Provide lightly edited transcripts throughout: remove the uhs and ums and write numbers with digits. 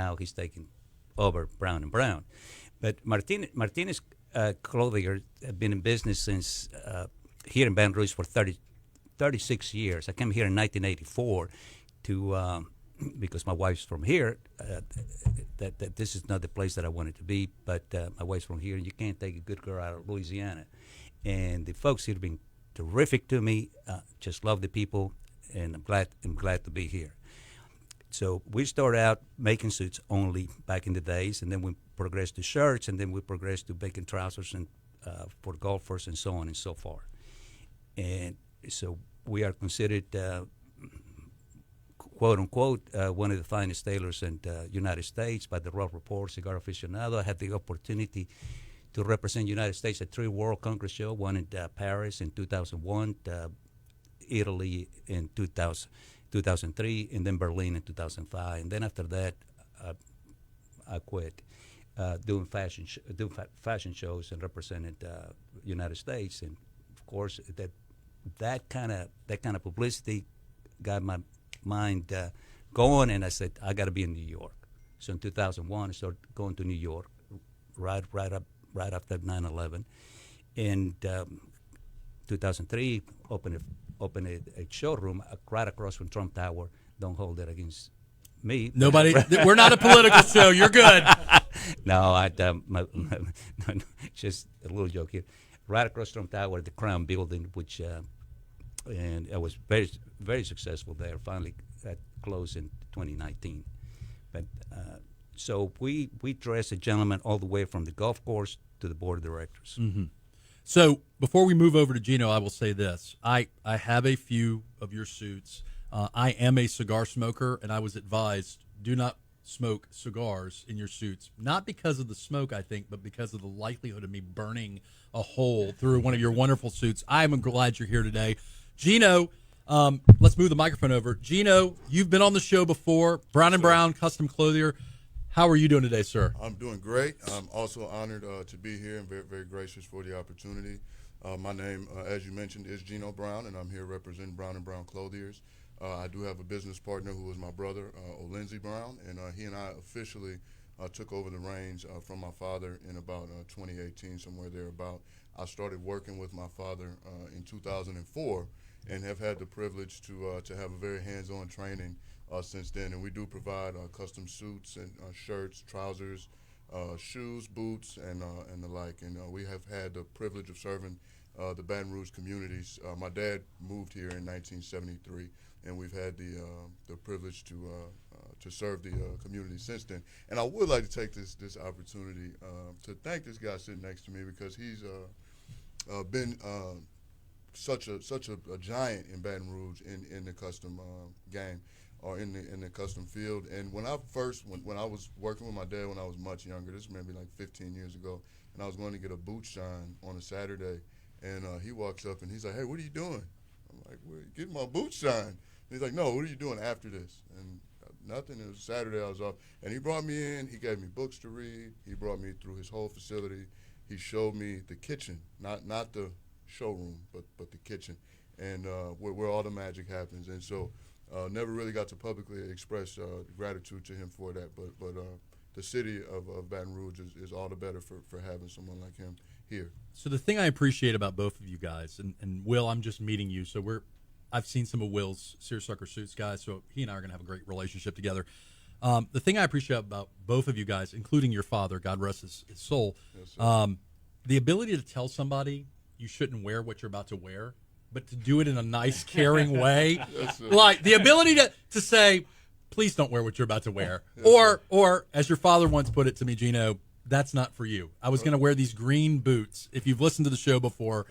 now he's taking over Brown and Brown. But Martinez Clothier have been in business since here in Baton Rouge for 36 years. I came here in 1984 to because my wife's from here. That this is not the place that I wanted to be, but my wife's from here, and you can't take a good girl out of Louisiana. And the folks here have been terrific to me. Just love the people, and I'm glad to be here. So we started out making suits only back in the days, and then we progressed to shirts, and then we progressed to making trousers and for golfers and so on and so forth. And so we are considered, quote unquote, one of the finest tailors in the United States by the Rough Report, Cigar Aficionado. I had the opportunity to represent the United States at 3 World Congress shows, one in Paris in 2001, Italy in 2003, and then Berlin in 2005. And then after that, I quit doing fashion shows and represented United States. And of course, that kind of publicity got my mind going, and I said I got to be in New York. So in 2001, I started going to New York, right after 9/11. In 2003, opened a showroom right across from Trump Tower. Don't hold it against me. Nobody. We're not a political show. You're good. No, just a little joke here. Right across Trump Tower, the Crown Building, which and I was very, very successful there. Finally, that closed in 2019. But so we dress a gentleman all the way from the golf course to the board of directors. Mm-hmm. So before we move over to Geno, I will say this. I have a few of your suits. I am a cigar smoker, and I was advised, do not smoke cigars in your suits. Not because of the smoke, I think, but because of the likelihood of me burning a hole through one of your wonderful suits. I'm glad you're here today. Geno, let's move the microphone over. Geno, you've been on the show before. Brown & Brown, Custom Clothier. How are you doing today, sir? I'm doing great. I'm also honored to be here and very, very gracious for the opportunity. My name, as you mentioned, is Geno Brown, and I'm here representing Brown & Brown Clothiers. I do have a business partner who is my brother, Olenzi Brown, and he and I officially took over the reins from my father in about 2018, somewhere thereabout. I started working with my father in 2004 and have had the privilege to have a very hands-on training since then. And we do provide custom suits and shirts, trousers, shoes, boots, and the like. And we have had the privilege of serving the Baton Rouge communities. My dad moved here in 1973, and we've had the privilege to serve the community since then. And I would like to take this opportunity to thank this guy sitting next to me, because he's been such a giant in Baton Rouge in the custom game, or in the custom field. And when I was working with my dad when I was much younger, this may be like 15 years ago, and I was going to get a boot shine on a Saturday, and he walks up and he's like, "Hey, what are you doing?" I'm like, "Well, getting my boot shine." And he's like, "No, what are you doing after this?" And nothing. It was Saturday, I was off, and he brought me in. He gave me books to read. He brought me through his whole facility. He showed me the kitchen, not the showroom, but the kitchen, and where all the magic happens. And so never really got to publicly express gratitude to him for that, but the city of Baton Rouge is all the better for having someone like him here. So the thing I appreciate about both of you guys, and Will, I'm just meeting you, so I've seen some of Will's Seersucker Suits guys, so he and I are going to have a great relationship together. The thing I appreciate about both of you guys, including your father, God rest his soul, yes, the ability to tell somebody you shouldn't wear what you're about to wear, but to do it in a nice, caring way. Yes, like the ability to say, please don't wear what you're about to wear. Yes, or as your father once put it to me, Geno, that's not for you. I was going to wear these green boots. If you've listened to the show before,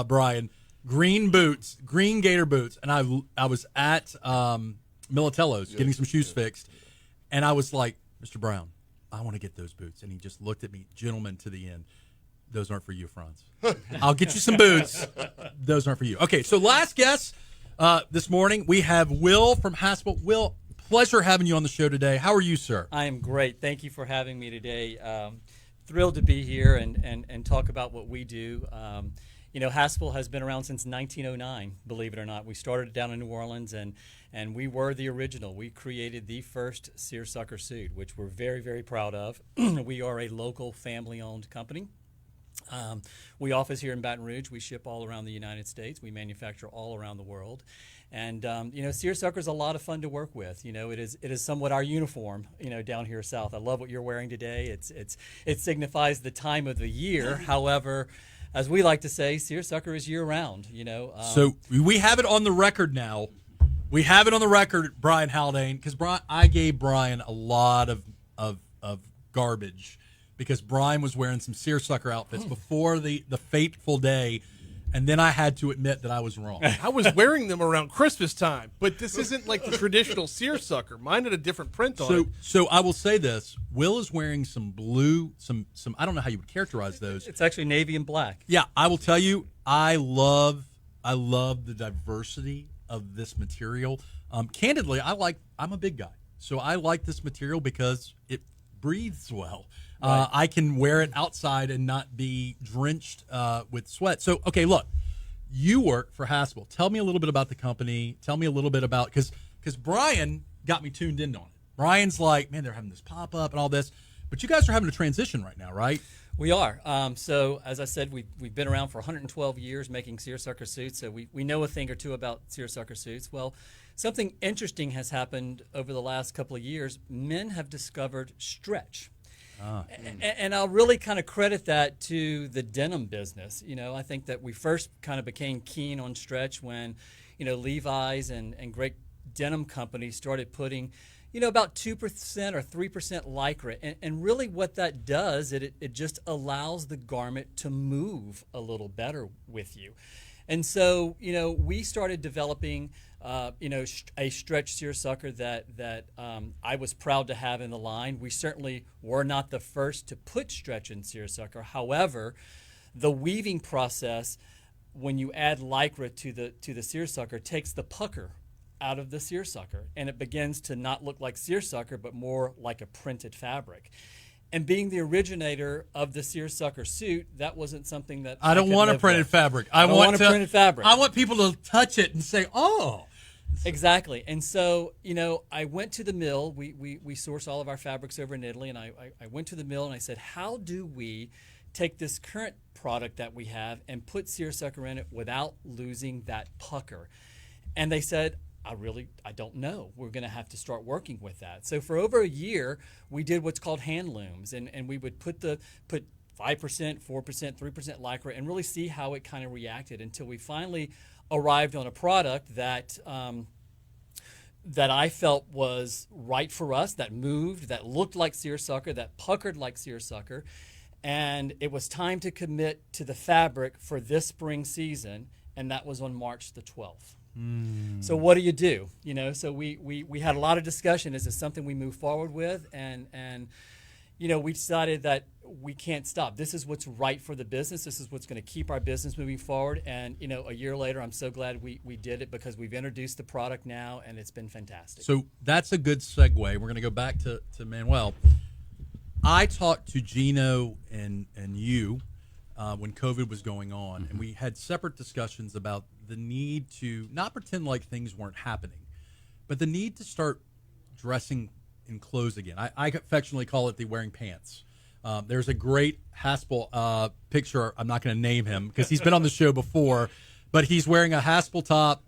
Brian, green boots, green gator boots. And I was at Militello's getting some shoes fixed. And I was like, Mr. Brown, I want to get those boots. And he just looked at me, gentleman to the end. Those aren't for you, Franz. I'll get you some boots. Those aren't for you. Okay, so last guest this morning, we have Will from Haspel. Will, pleasure having you on the show today. How are you, sir? I am great. Thank you for having me today. Thrilled to be here and talk about what we do. Haspel has been around since 1909, believe it or not. We started down in New Orleans, and we were the original. We created the first seersucker suit, which we're very, very proud of. We are a local family-owned company. We office here in Baton Rouge. We ship all around the United States. We manufacture all around the world. And, seersucker is a lot of fun to work with. It is somewhat our uniform, down here south. I love what you're wearing today. It signifies the time of the year. However, as we like to say, seersucker is year-round, So we have it on the record now. We have it on the record, Brian Haldane, because I gave Brian a lot of garbage because Brian was wearing some seersucker outfits before the fateful day, and then I had to admit that I was wrong. I was wearing them around Christmas time, but this isn't like the traditional seersucker. Mine had a different print on it. So I will say this. Will is wearing some blue, some I don't know how you would characterize those. It's actually navy and black. Yeah, I will tell you, I love the diversity of this material. Candidly, I'm a big guy, so I like this material because it breathes well. Right. I can wear it outside and not be drenched with sweat. So, okay, look, you work for Haspel. Tell me a little bit about the company. Tell me a little bit about, because Brian got me tuned in on it. Brian's like, man, they're having this pop-up and all this. But you guys are having a transition right now, right? We are. So, as I said, we've been around for 112 years making seersucker suits, so we know a thing or two about seersucker suits. Well, something interesting has happened over the last couple of years. Men have discovered stretch. And I'll really kind of credit that to the denim business. I think that we first kind of became keen on stretch when, Levi's and great denim companies started putting, about 2% or 3% Lycra. And really what that does, it just allows the garment to move a little better with you. And so, we started developing, a stretch seersucker that I was proud to have in the line. We certainly were not the first to put stretch in seersucker. However, the weaving process, when you add Lycra to the seersucker, takes the pucker out of the seersucker, and it begins to not look like seersucker, but more like a printed fabric. And being the originator of the seersucker suit, that wasn't something that I don't want a printed fabric. I want a printed fabric. I want people to touch it and say, "Oh." Exactly. And so, I went to the mill. We source all of our fabrics over in Italy, and I went to the mill and I said, how do we take this current product that we have and put seersucker in it without losing that pucker? And they said, I don't know. We're going to have to start working with that. So for over a year, we did what's called hand looms, and we would put 5%, 4%, 3% Lycra and really see how it kind of reacted until we finally arrived on a product that I felt was right for us, that moved, that looked like seersucker, that puckered like seersucker. And it was time to commit to the fabric for this spring season, and that was on March the 12th. So what do you do? So we had a lot of discussion. Is this something we move forward with? And we decided that we can't stop. This is what's right for the business. This is what's going to keep our business moving forward. And, a year later, I'm so glad we did it because we've introduced the product now, and it's been fantastic. So that's a good segue. We're going to go back to Manuel. I talked to Geno and you when COVID was going on, and we had separate discussions about the need to not pretend like things weren't happening, but the need to start dressing in clothes again. I affectionately call it the wearing pants. There's a great Haspel picture. I'm not going to name him because he's been on the show before, but he's wearing a Haspel top,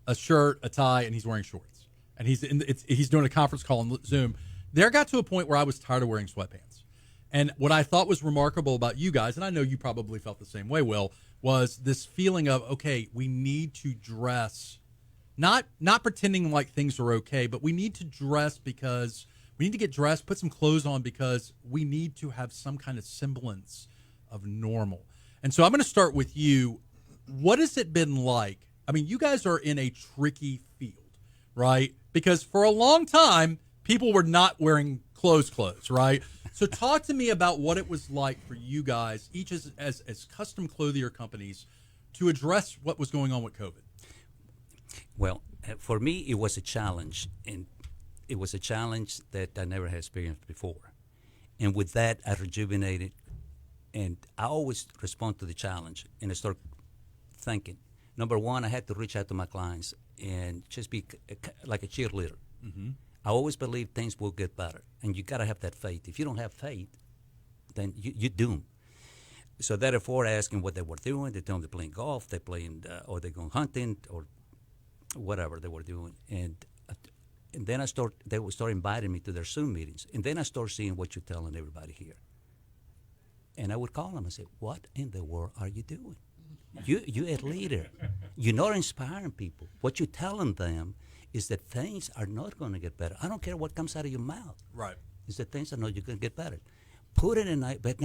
a shirt, a tie, and he's wearing shorts. And he's doing a conference call on Zoom. There got to a point where I was tired of wearing sweatpants. And what I thought was remarkable about you guys, and I know you probably felt the same way, Will, was this feeling of, okay, we need to dress, not pretending like things are okay, but we need to dress because we need to get dressed, put some clothes on because we need to have some kind of semblance of normal. And so I'm going to start with you. What has it been like? I mean, you guys are in a tricky field, right? Because for a long time, people were not wearing clothes, right? So talk to me about what it was like for you guys, each as custom clothier companies, to address what was going on with COVID. Well, for me, it was a challenge, and it was a challenge that I never had experienced before. And with that, I rejuvenated, and I always respond to the challenge, and I start thinking. Number one, I had to reach out to my clients and just be like a cheerleader. Mm-hmm. I always believe things will get better, and you got to have that faith. If you don't have faith, then you're doomed. So therefore, asking what they were doing, they told them they're playing golf, they're playing, or they're going hunting, or whatever they were doing, and then they would start inviting me to their Zoom meetings, and then I start seeing what you're telling everybody here, and I would call them and say, "What in the world are you doing? You're a leader. You're not inspiring people. What you're telling them is that things are not going to get better. I don't care what comes out of your mouth. Right. Is that things are not going to get better. Put it in a but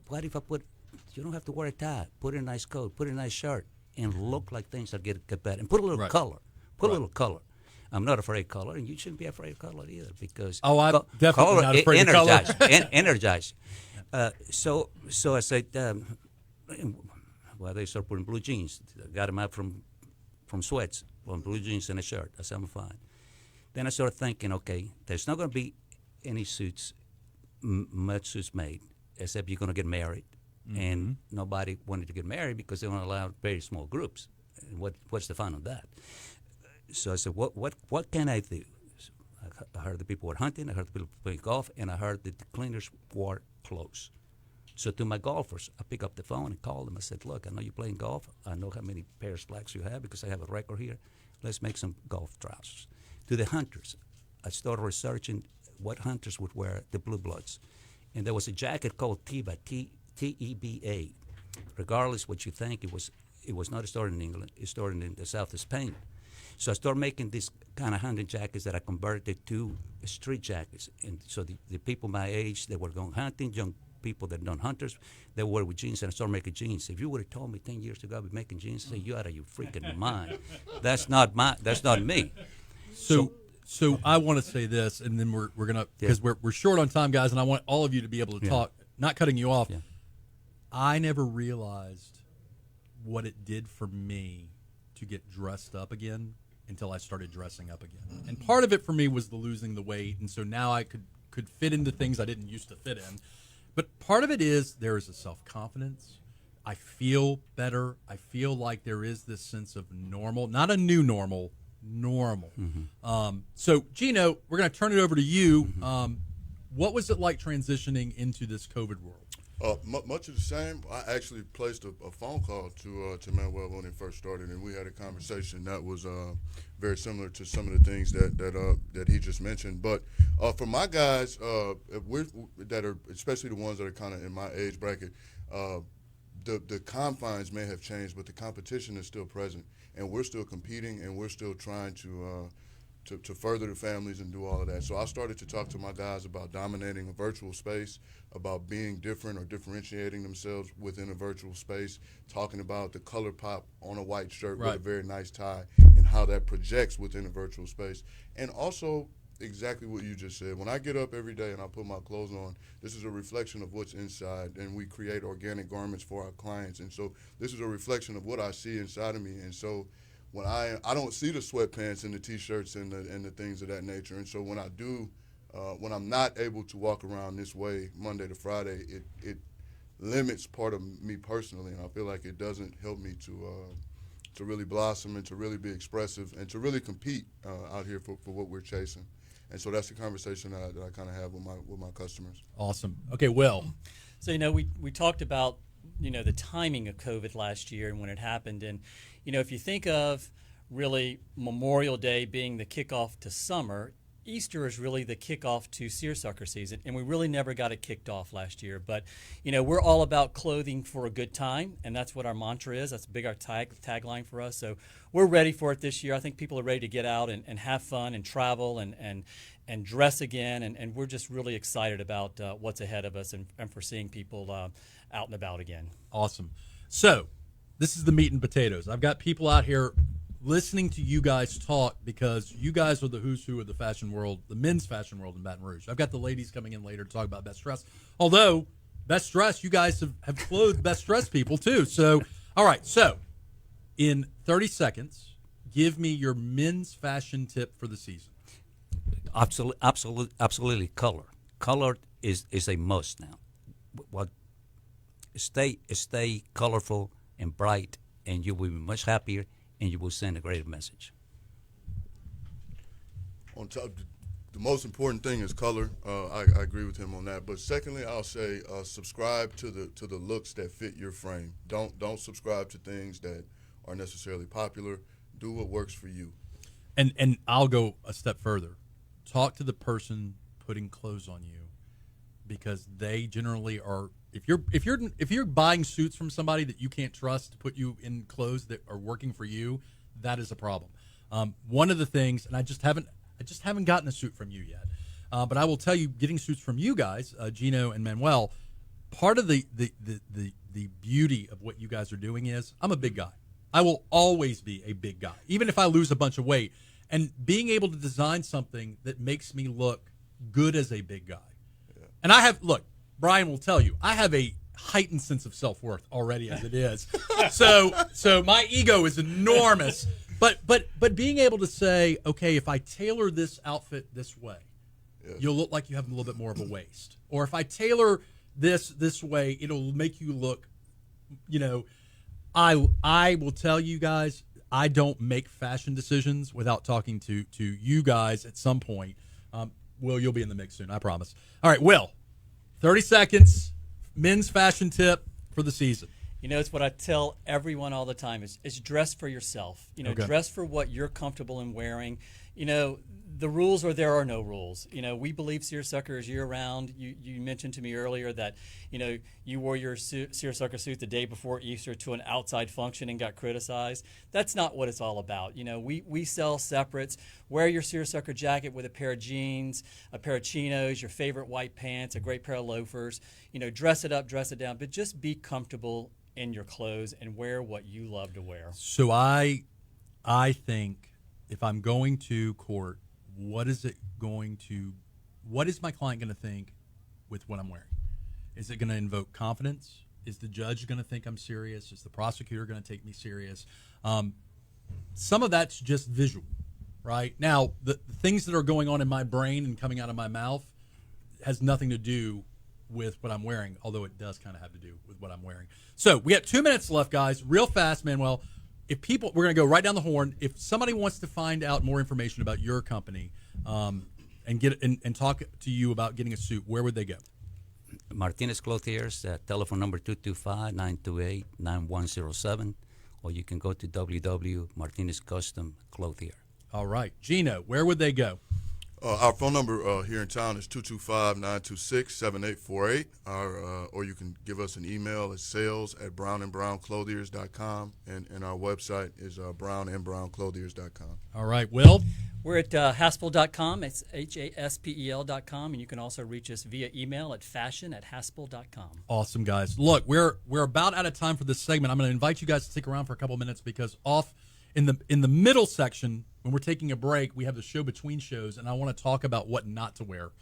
what if I put? You don't have to wear a tie. Put in a nice coat. Put in a nice shirt, and look like things are get better. And put a little Right. color. Put Right. a little color. I'm not afraid of color, and you shouldn't be afraid of color either, because I'm definitely not afraid of color. energize. So I said, well, they start putting blue jeans. Got them out from sweats, from blue jeans and a shirt. I said, I'm fine. Then I started thinking, okay, there's not going to be any suits, much suits made, except you're going to get married. Mm-hmm. And nobody wanted to get married because they want to allow very small groups. And what's the fun of that? So I said, what can I do? So I heard the people were hunting, I heard the people playing golf, and I heard that the cleaners wore clothes. So to my golfers, I pick up the phone and call them. I said, look, I know you're playing golf. I know how many pairs of slacks you have because I have a record here. Let's make some golf trousers. To the hunters, I started researching what hunters would wear, the blue bloods. And there was a jacket called Teba, T-E-B-A. Regardless what you think, it was not started in England. It started in the south of Spain. So I started making these kind of hunting jackets that I converted to street jackets. And so the people my age that were going hunting, young people that are not hunters, they wore with jeans, and I started making jeans. If you would have told me 10 years ago I'd be making jeans, I'd say, you out of your freaking mind. That's not me. So I want to say this, and then we're gonna, because we're short on time, guys, and I want all of you to be able to talk. Not cutting you off. Yeah. I never realized what it did for me to get dressed up again until I started dressing up again. And part of it for me was the losing the weight, and so now I could fit into things I didn't used to fit in. But part of it is there is a self-confidence. I feel better. I feel like there is this sense of normal, not a new normal, normal. Mm-hmm. So, Geno, we're going to turn it over to you. What was it like transitioning into this COVID world? Much of the same. I actually placed a phone call to Manuel when it first started, and we had a conversation that was very similar to some of the things that he just mentioned. But for my guys, that are especially the ones that are kind of in my age bracket, the confines may have changed, but the competition is still present, and we're still competing, and we're still trying to further the families and do all of that. So I started to talk to my guys about dominating a virtual space, about being different or differentiating themselves within a virtual space, talking about the color pop on a white shirt with a very nice tie and how that projects within a virtual space. And also exactly what you just said. When I get up every day and I put my clothes on, this is a reflection of what's inside, and we create organic garments for our clients. And so this is a reflection of what I see inside of me. And so when I don't see the sweatpants and the T-shirts and the things of that nature, and so when I do, when I'm not able to walk around this way Monday to Friday, it limits part of me personally, and I feel like it doesn't help me to really blossom and to really be expressive and to really compete out here for what we're chasing. And so that's the conversation that I kind of have with my customers. Awesome. Okay, Will. So, we talked about, the timing of COVID last year and when it happened. And, if you think of really Memorial Day being the kickoff to summer, Easter is really the kickoff to seersucker season, and we really never got it kicked off last year. But, we're all about clothing for a good time, and that's what our mantra is. That's our tagline for us. So we're ready for it this year. I think people are ready to get out and have fun and travel and dress again, and we're just really excited about what's ahead of us and for seeing people out and about again. Awesome. So this is the meat and potatoes. I've got people out here listening to you guys talk because you guys are the who's who of the fashion world, the men's fashion world in Baton Rouge. I've got the ladies coming in later to talk about best dress. Although, best dress, you guys have clothed best dressed people too. So, all right. So, in 30 seconds, give me your men's fashion tip for the season. Absolutely color. Color is a must now. Stay colorful and bright and you will be much happier, and you will send a greater message. On top, the most important thing is color. I agree with him on that. But secondly, I'll say subscribe to the looks that fit your frame. Don't subscribe to things that are necessarily popular. Do what works for you. And I'll go a step further. Talk to the person putting clothes on you, because they generally are. If you're buying suits from somebody that you can't trust to put you in clothes that are working for you, that is a problem. One of the things, and I just haven't gotten a suit from you yet, but I will tell you, getting suits from you guys, Geno and Manuel, part of the beauty of what you guys are doing is, I'm a big guy. I will always be a big guy, even if I lose a bunch of weight. And being able to design something that makes me look good as a big guy. Yeah. And Brian will tell you, I have a heightened sense of self-worth already as it is. So my ego is enormous. But being able to say, okay, if I tailor this outfit this way, you'll look like you have a little bit more of a waist. Or if I tailor this way, it'll make you look, I will tell you guys, I don't make fashion decisions without talking to you guys at some point. Will, you'll be in the mix soon, I promise. All right, Will, 30 seconds, men's fashion tip for the season. It's what I tell everyone all the time is dress for yourself. Okay. Dress for what you're comfortable in wearing. The rules there are no rules. We believe seersucker is year-round. You mentioned to me earlier that, you wore your seersucker suit the day before Easter to an outside function and got criticized. That's not what it's all about. We sell separates. Wear your seersucker jacket with a pair of jeans, a pair of chinos, your favorite white pants, a great pair of loafers. Dress it up, dress it down, but just be comfortable in your clothes and wear what you love to wear. So I think if I'm going to court, what is my client going to think with what I'm wearing? Is it going to invoke confidence? Is the judge going to think I'm serious? Is the prosecutor going to take me serious? Some of that's just visual, right? Now, the things that are going on in my brain and coming out of my mouth has nothing to do with what I'm wearing, although it does kind of have to do with what I'm wearing. So we have 2 minutes left, guys. Real fast, Manuel. We're going to go right down the horn. If somebody wants to find out more information about your company and talk to you about getting a suit, where would they go? Martinez Clothiers, telephone number 225-928-9107, or you can go to www.Martinez Custom Clothier. All right. Geno, where would they go? Our phone number here in town is 225-926-7848, or you can give us an email at sales@brownandbrownclothiers.com, and our website is brownandbrownclothiers.com. All right, Will? We're at Haspel.com. It's Haspel.com, and you can also reach us via email at fashion@haspel.com. Awesome, guys. Look, we're about out of time for this segment. I'm going to invite you guys to stick around for a couple minutes, because off in the middle section, when we're taking a break, we have the show between shows, and I want to talk about what not to wear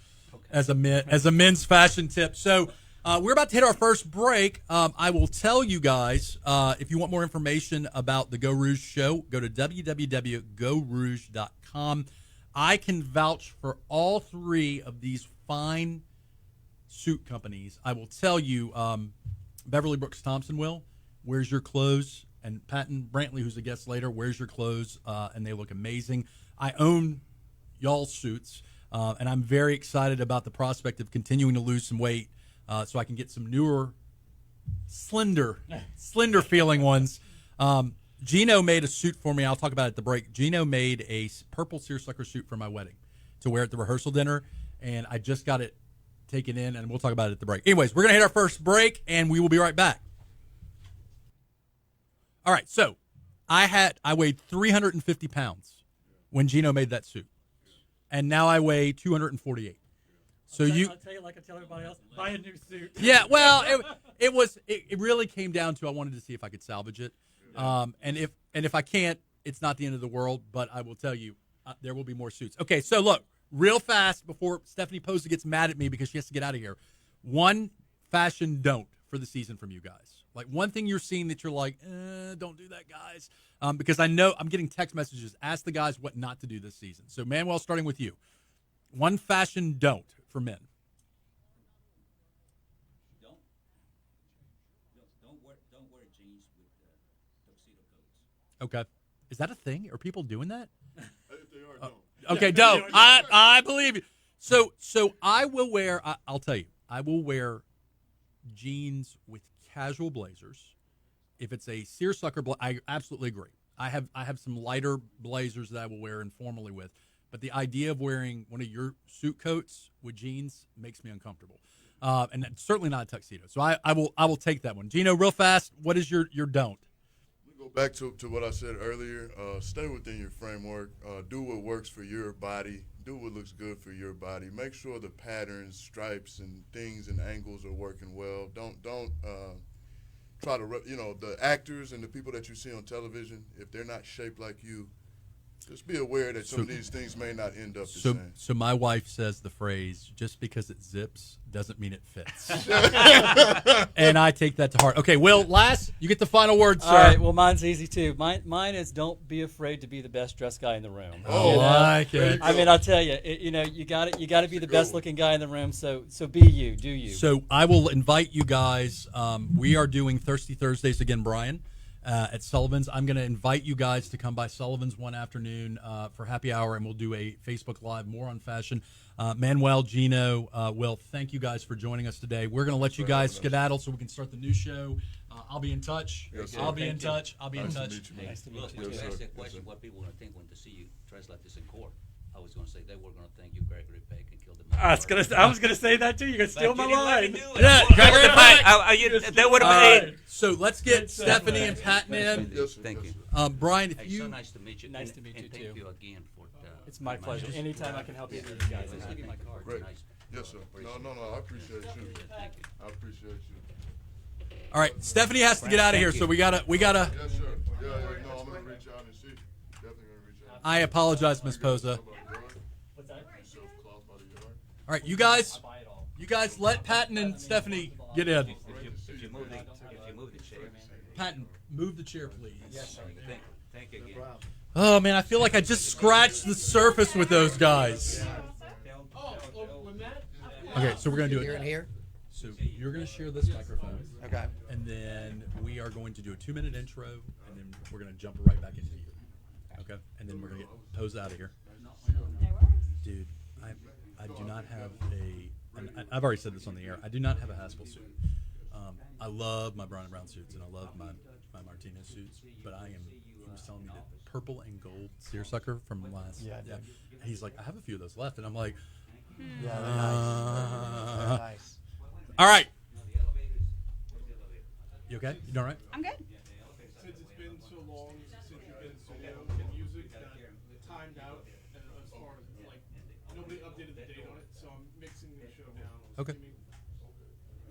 as a men's fashion tip. So we're about to hit our first break. I will tell you guys, if you want more information about the Geaux Rouge show, go to www.GeauxRouge.com. I can vouch for all three of these fine suit companies. I will tell you, Beverly Brooks Thompson, Will, wears your clothes. And Patron Brantley, who's a guest later, wears your clothes, and they look amazing. I own y'all's suits, and I'm very excited about the prospect of continuing to lose some weight so I can get some newer, slender-feeling ones. Geno made a suit for me. I'll talk about it at the break. Geno made a purple seersucker suit for my wedding to wear at the rehearsal dinner, and I just got it taken in, and we'll talk about it at the break. Anyways, we're going to hit our first break, and we will be right back. All right, so I weighed 350 pounds when Geno made that suit, and now I weigh 248. So I'll tell you like I tell everybody else, buy a new suit. Yeah, well, it really came down to I wanted to see if I could salvage it, and if I can't, it's not the end of the world. But I will tell you, there will be more suits. Okay, so look, real fast before Stephanie Possa gets mad at me because she has to get out of here. One fashion don't for the season from you guys. Like one thing you're seeing that you're like, don't do that, guys. Because I know I'm getting text messages. Ask the guys what not to do this season. So, Manuel, starting with you. One fashion don't for men. Don't wear jeans with tuxedo Okay. Is that a thing? Are people doing that? If they are, don't. Okay, don't. I believe you. So I will wear. I'll tell you. I will wear jeans with casual blazers. If it's a seersucker, I absolutely agree. I have some lighter blazers that I will wear informally with, but the idea of wearing one of your suit coats with jeans makes me uncomfortable, and that's certainly not a tuxedo. So I will take that one. Geno, real fast. What is your don't? Go back to what I said earlier. Stay within your framework. Do what works for your body. Do what looks good for your body. Make sure the patterns, stripes, and things and angles are working well. Don't try to, the actors and the people that you see on television, if they're not shaped like you, just be aware that some of these things may not end up the same. So my wife says the phrase, just because it zips doesn't mean it fits. And I take that to heart. Okay, Will, last, you get the final word, sir. All right, well, mine's easy, too. Mine is don't be afraid to be the best dressed guy in the room. Oh, I like it. I mean, I'll tell you, you got to be the best looking guy in the room, so be you, do you. So I will invite you guys. We are doing Thirsty Thursdays again, Brian. At Sullivan's. I'm going to invite you guys to come by Sullivan's one afternoon for happy hour, and we'll do a Facebook Live more on fashion. Manuel, Geno, Will, thank you guys for joining us today. We're going to let you guys skedaddle so we can start the new show. I'll be in touch. Yes, I'll be in touch. Nice to meet you, man. Nice to meet Look, you, when too. you ask that question, what people want to think when they see you dressed like this in court, I was going to say they were going to think you Gregory Peck and killed the man. I was gonna say that too. You're gonna steal my line. Yeah, Gregory Peck. That would All have right, so let's get Stephanie and Patton in. Yes, sir. Thank you. Brian, if Hey, you so nice to meet you. Nice And- to meet and you, thank too. you again for. It's my pleasure. Anytime I can help either of you guys. Let's give you my card. Great. Nice. Yes, sir. No, I appreciate you. Thank you. I appreciate you. all right, Stephanie has to get out of here, so we gotta. Yes, sir. Yeah, no, I'm going to reach out and see. Definitely going to reach out. I apologize, Miss Possa. What's that? All right, you guys let Patton and Stephanie get in. If you move the chair, Patton, move the chair, please. Yes, sir. Thank you again. Oh man, I feel like I just scratched the surface with those guys. Okay, so we're gonna do it. You're in here? So you're gonna share this microphone, Okay. and then we are going to do a 2-minute intro, and then we're gonna jump right back into you. Okay, and then we're gonna get Pose out of here. Dude, I do not have and I've already said this on the air. I do not have a Haspel suit. I love my brown and brown suits, and I love my Martinez suits, but he was telling me that purple and gold seersucker from last. Yeah, I did. And he's like, I have a few of those left, and I'm like, Yeah, they're nice. They're nice. all right. You okay? You doing all right? I'm good. Since it's been so long since you've been solo, the music got timed out as far as like nobody updated the date on it, so I'm mixing the show now. Okay.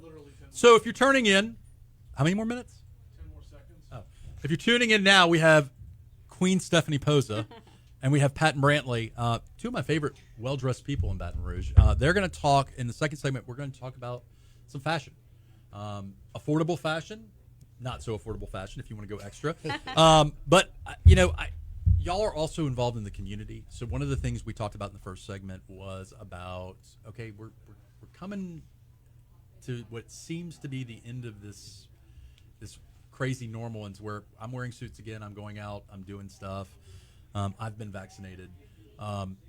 Literally 10, So if you're turning in, how many more minutes? 10 more seconds. Oh. If you're tuning in now, we have Queen Stephanie Possa and we have Patton Brantley, two of my favorite well-dressed people in Baton Rouge. They're going to talk, in the second segment, we're going to talk about some fashion. Affordable fashion, not so affordable fashion if you want to go extra. But, y'all are also involved in the community. So one of the things we talked about in the first segment was about, okay, we're coming to what seems to be the end of this crazy normal, and where I'm wearing suits again, I'm going out, I'm doing stuff. I've been vaccinated.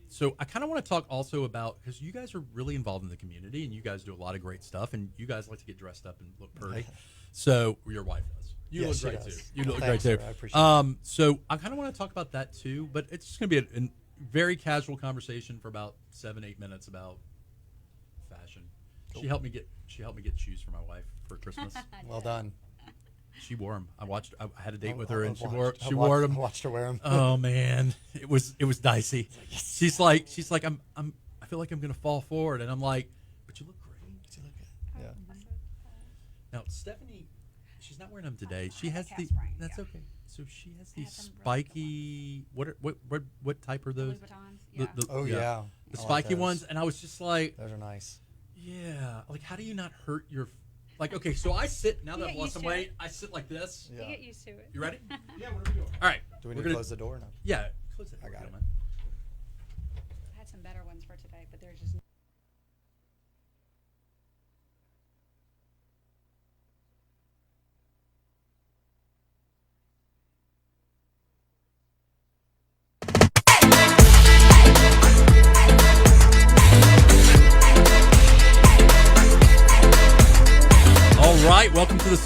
So I kind of want to talk also about, because you guys are really involved in the community, and you guys do a lot of great stuff, and you guys like to get dressed up and look pretty. So your wife does. You Yes, look she great does. too. You look Thanks, great too. sir. I appreciate So I kind of want to talk about that too, but it's just going to be a very casual conversation for about 7-8 minutes about fashion. She helped me get shoes for my wife for Christmas. Well done. She wore them. I had a date with her, I and she watched- wore I them. watched her wear them. Oh man, it was dicey. She's like I feel like I'm gonna fall forward, and I'm like, but you look great. Yeah. Now Stephanie, she's not wearing them today. She has the. cast iron, That's yeah. okay. So she has I these have them spiky. What type are those? Louis Vuittons. The- Yeah. Oh yeah. The I like spiky those. ones, and I was just like, Those are nice. yeah, like how do you not hurt your? Like, okay, so I sit, now that You I've get lost used some to weight, it. I sit like this. Yeah. You get used to it. You ready? Yeah, whatever you want. All right. Do we we're need gonna- to close the door now? Yeah, close it. I got if you it. don't mind. I had some better ones for today, but there's just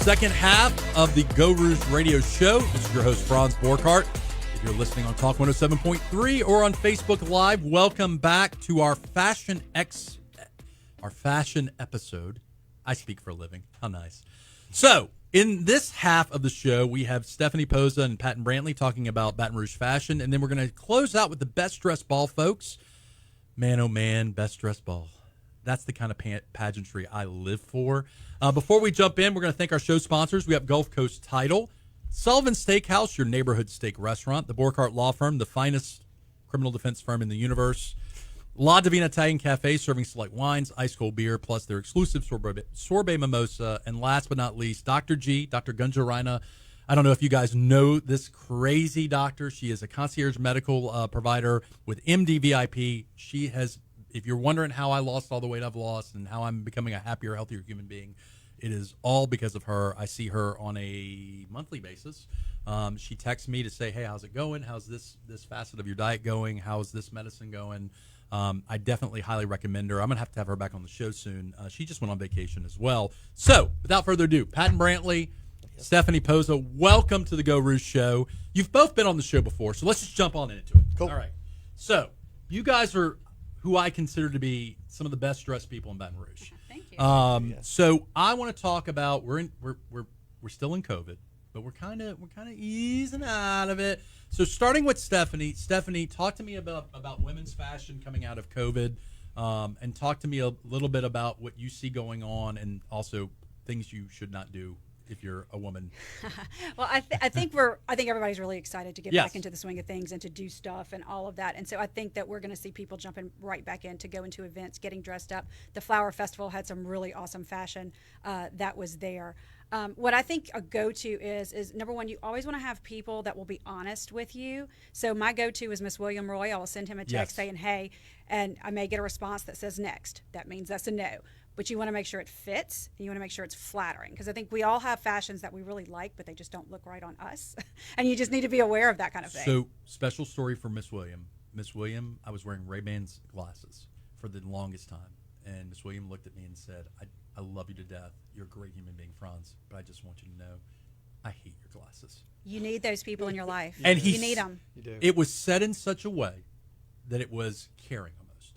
second half of the Geaux Rouge radio show. This is your host, Franz Borkhardt. If you're listening on Talk 107.3 or on Facebook Live, welcome back to our fashion episode. I speak for a living. How nice. So, in this half of the show, we have Stephanie Possa and Patron Brantley talking about Baton Rouge fashion, and then we're going to close out with the best dressed ball, folks. Man, oh man, best dressed ball. That's the kind of pageantry I live for. Before we jump in, we're going to thank our show sponsors. We have Gulf Coast Title, Sullivan Steakhouse, your neighborhood steak restaurant, the Borkhardt Law Firm, the finest criminal defense firm in the universe, La Divina Italian Cafe, serving select wines, ice cold beer, plus their exclusive sorbet mimosa, and last but not least, Dr. Gunjarina. I don't know if you guys know this crazy doctor. She is a concierge medical provider with MDVIP. She has, if you're wondering how I lost all the weight I've lost and how I'm becoming a happier, healthier human being, it is all because of her. I see her on a monthly basis. She texts me to say, hey, how's it going? How's this facet of your diet going? How's this medicine going? I definitely highly recommend her. I'm going to have her back on the show soon. She just went on vacation as well. So, without further ado, Patron Brantley, Stephanie Possa, welcome to the Geaux Rouge show. You've both been on the show before, so let's just jump on into it. Cool. All right. So, you guys are who I consider to be some of the best dressed people in Baton Rouge. Thank you. Yes. So, I want to talk about we're still in COVID, but we're kind of easing out of it. So starting with Stephanie. Stephanie, talk to me about women's fashion coming out of COVID, and talk to me a little bit about what you see going on, and also things you should not do if you're a woman. Well, I think everybody's really excited to get back into the swing of things and to do stuff and all of that. And so I think that we're going to see people jumping right back in to go into events, getting dressed up. The Flower Festival had some really awesome fashion that was there. What I think a go-to is number one, you always want to have people that will be honest with you. So my go-to is Miss William Roy. I will send him a text saying, hey, and I may get a response that says next. That means that's a no. But you want to make sure it fits, and you want to make sure it's flattering. Because I think we all have fashions that we really like, but they just don't look right on us. And you just need to be aware of that kind of thing. So, special story for Miss William. Miss William, I was wearing Ray-Bans glasses for the longest time. And Miss William looked at me and said, I love you to death. You're a great human being, Franz, but I just want you to know, I hate your glasses. You need those people in your life. And you need them. You do. It was said in such a way that it was caring almost.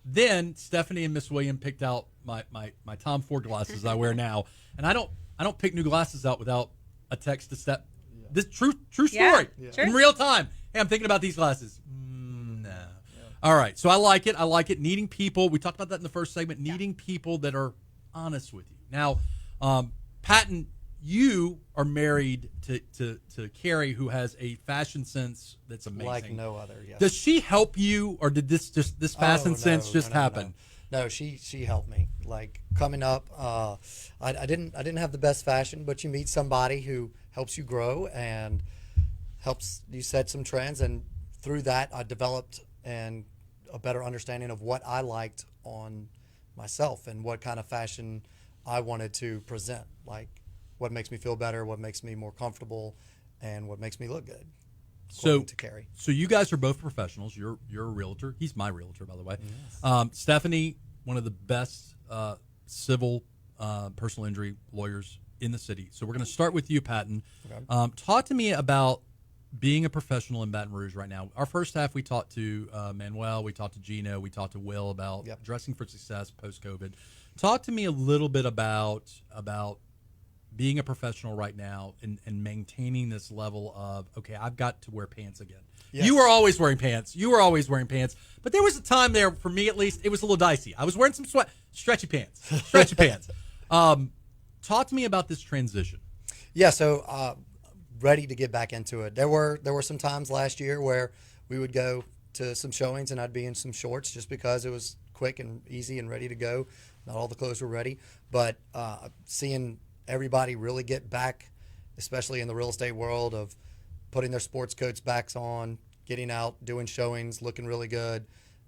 Then Stephanie and Miss William picked out my Tom Ford glasses I wear now, and I don't pick new glasses out without a text to Steph. Yeah. This true story in real time. Hey, I'm thinking about these glasses. No. Yeah. All right, so I like it. I like it. Needing people. We talked about that in the first segment. Needing people that are honest with you. Now, Patton, you are married to Carrie, who has a fashion sense that's amazing, like no other. Yes. Does she help you, or did this fashion sense just happen? No, she helped me. Like coming up, I didn't have the best fashion, but you meet somebody who helps you grow and helps you set some trends, and through that, I developed a better understanding of what I liked on myself and what kind of fashion I wanted to present. Like what makes me feel better, what makes me more comfortable, and what makes me look good. So to Carrie. So you guys are both professionals. You're a realtor. He's my realtor, by the way. Yes. Stephanie, one of the best civil personal injury lawyers in the city. So we're going to start with you, Patton. Okay. Talk to me about being a professional in Baton Rouge right now. Our first half, we talked to Manuel, we talked to Geno, we talked to Will about dressing for success post-COVID. Talk to me a little bit about being a professional right now and maintaining this level of, okay, I've got to wear pants again. Yes. You were always wearing pants. But there was a time there, for me at least, it was a little dicey. I was wearing some stretchy pants. Talk to me about this transition. Yeah, so ready to get back into it. There were some times last year where we would go to some showings and I'd be in some shorts just because it was quick and easy and ready to go. Not all the clothes were ready, but seeing everybody really get back, especially in the real estate world, of putting their sports coats back on, getting out, doing showings, looking really good,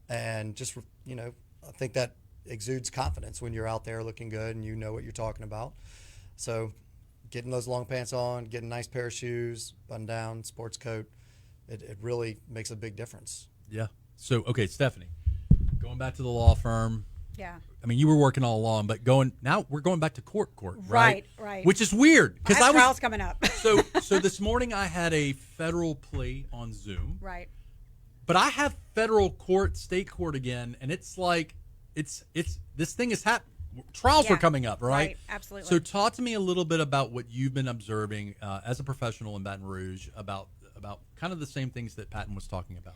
and just, I think that exudes confidence when you're out there looking good and you know what you're talking about. So getting those long pants on, getting a nice pair of shoes, button down, sports coat, it really makes a big difference. Yeah. So, okay, Stephanie, going back to the law firm. Yeah. I mean, you were working all along, but now we're going back to court, right? Right. Which is weird because I have trials coming up. so this morning I had a federal plea on Zoom. Right. But I have federal court, state court again, and it's like it's this thing is happening. Trials are coming up, right? Right, absolutely. So talk to me a little bit about what you've been observing as a professional in Baton Rouge about kind of the same things that Patton was talking about.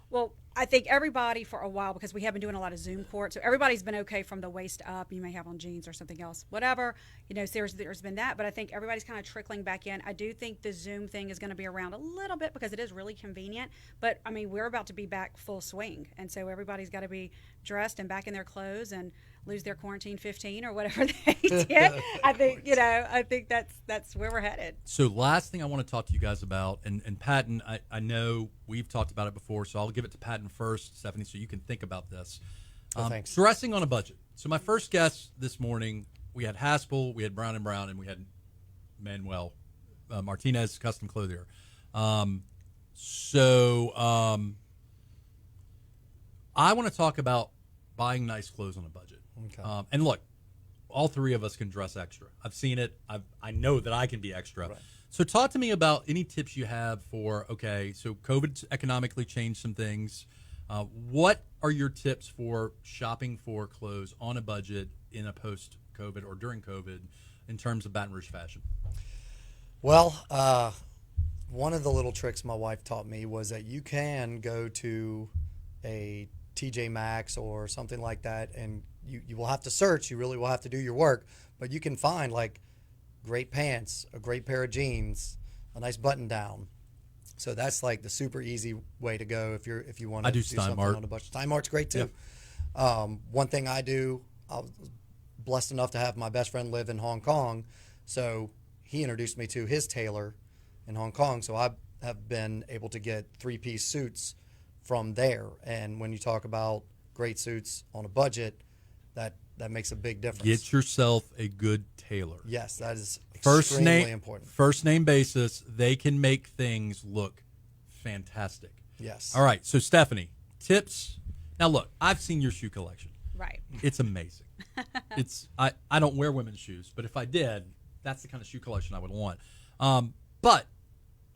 Well, I think everybody for a while, because we have been doing a lot of Zoom court, so everybody's been okay from the waist up. You may have on jeans or something else, whatever. There's been that, but I think everybody's kind of trickling back in. I do think the Zoom thing is going to be around a little bit because it is really convenient. But I mean, we're about to be back full swing, and so everybody's got to be dressed and back in their clothes and lose their quarantine 15 or whatever they did. I think that's where we're headed. So last thing I want to talk to you guys about, and Patton, I know we've talked about it before, so I'll give it to Patton first, Stephanie, so you can think about this. Thanks. Dressing on a budget. So my first guest this morning, we had Haspel, we had Brown & Brown, and we had Manuel, Martinez, Custom Clothier. I want to talk about buying nice clothes on a budget. Okay. And look, all three of us can dress extra. I've seen it. I know that I can be extra. Right. So talk to me about any tips you have for, so COVID's economically changed some things. What are your tips for shopping for clothes on a budget in a post-COVID or during COVID in terms of Baton Rouge fashion? Well, one of the little tricks my wife taught me was that you can go to a TJ Maxx or something like that, and you will have to search. You really will have to do your work, but you can find like great pants, a great pair of jeans, a nice button down. So that's like the super easy way to go if you want to do something on a budget. Steinmart's great too. Yeah. One thing I do, I was blessed enough to have my best friend live in Hong Kong, so he introduced me to his tailor in Hong Kong. So I have been able to get 3-piece suits from there. And when you talk about great suits on a budget, that makes a big difference. Get yourself a good tailor. Yes, that is First extremely important. First name basis, they can make things look fantastic. Yes. All right, so Stephanie, tips. Now look, I've seen your shoe collection. Right. It's amazing. I don't wear women's shoes, but if I did, that's the kind of shoe collection I would want. But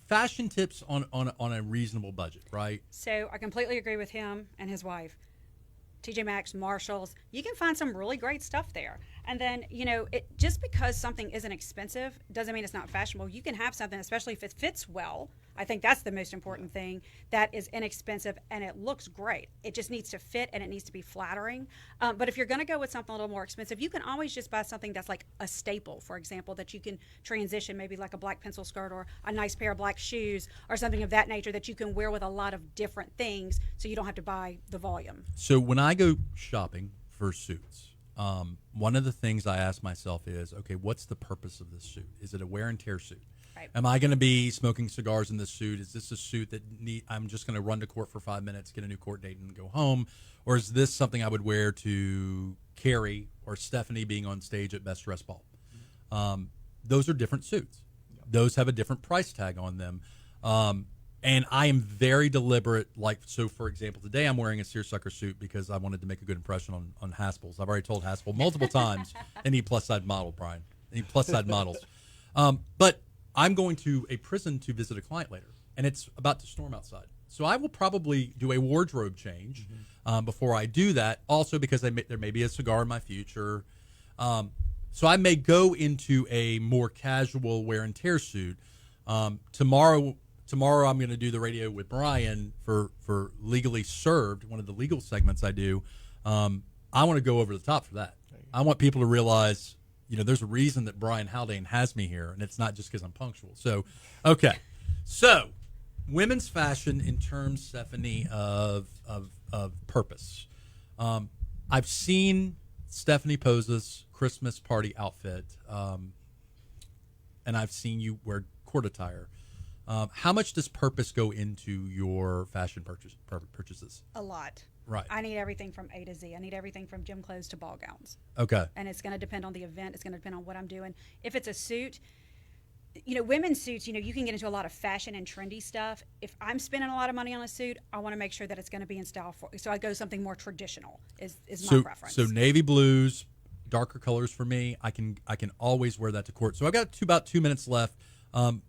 fashion tips on a reasonable budget, right? So I completely agree with him and his wife. TJ Maxx, Marshalls, you can find some really great stuff there. And then, just because something isn't expensive doesn't mean it's not fashionable. You can have something, especially if it fits well. I think that's the most important thing, that is inexpensive and it looks great. It just needs to fit and it needs to be flattering. But if you're going to go with something a little more expensive, you can always just buy something that's like a staple, for example, that you can transition, maybe like a black pencil skirt or a nice pair of black shoes or something of that nature that you can wear with a lot of different things so you don't have to buy the volume. So when I go shopping for suits, one of the things I ask myself is, okay, what's the purpose of this suit? Is it a wear and tear suit? Right. Am I going to be smoking cigars in this suit? Is this a suit that I'm just going to run to court for 5 minutes, get a new court date, and go home? Or is this something I would wear to Carrie or Stephanie being on stage at Best Dress Ball? Those are different suits. Those have a different price tag on them. And I am very deliberate. So for example, today I'm wearing a seersucker suit because I wanted to make a good impression on Haspel's. I've already told Haspel multiple times, I need plus-side model, Brian. I need plus-side models. But I'm going to a prison to visit a client later, and it's about to storm outside. So I will probably do a wardrobe change before I do that, also because there may be a cigar in my future. So I may go into a more casual wear and tear suit. Tomorrow I'm going to do the radio with Brian for Legally Served, one of the legal segments I do. I want to go over the top for that. I want people to realize, there's a reason that Brian Haldane has me here, and it's not just because I'm punctual. So, okay. So, women's fashion in terms, Stephanie, of purpose. I've seen Stephanie Possa's Christmas party outfit, and I've seen you wear court attire. How much does purpose go into your fashion purchases? A lot. Right. I need everything from A to Z. I need everything from gym clothes to ball gowns. Okay. And it's going to depend on the event. It's going to depend on what I'm doing. If it's a suit, women's suits, you can get into a lot of fashion and trendy stuff. If I'm spending a lot of money on a suit, I want to make sure that it's going to be in style so I go something more traditional is my preference. So navy blues, darker colors for me. I can always wear that to court. So I've got about 2 minutes left.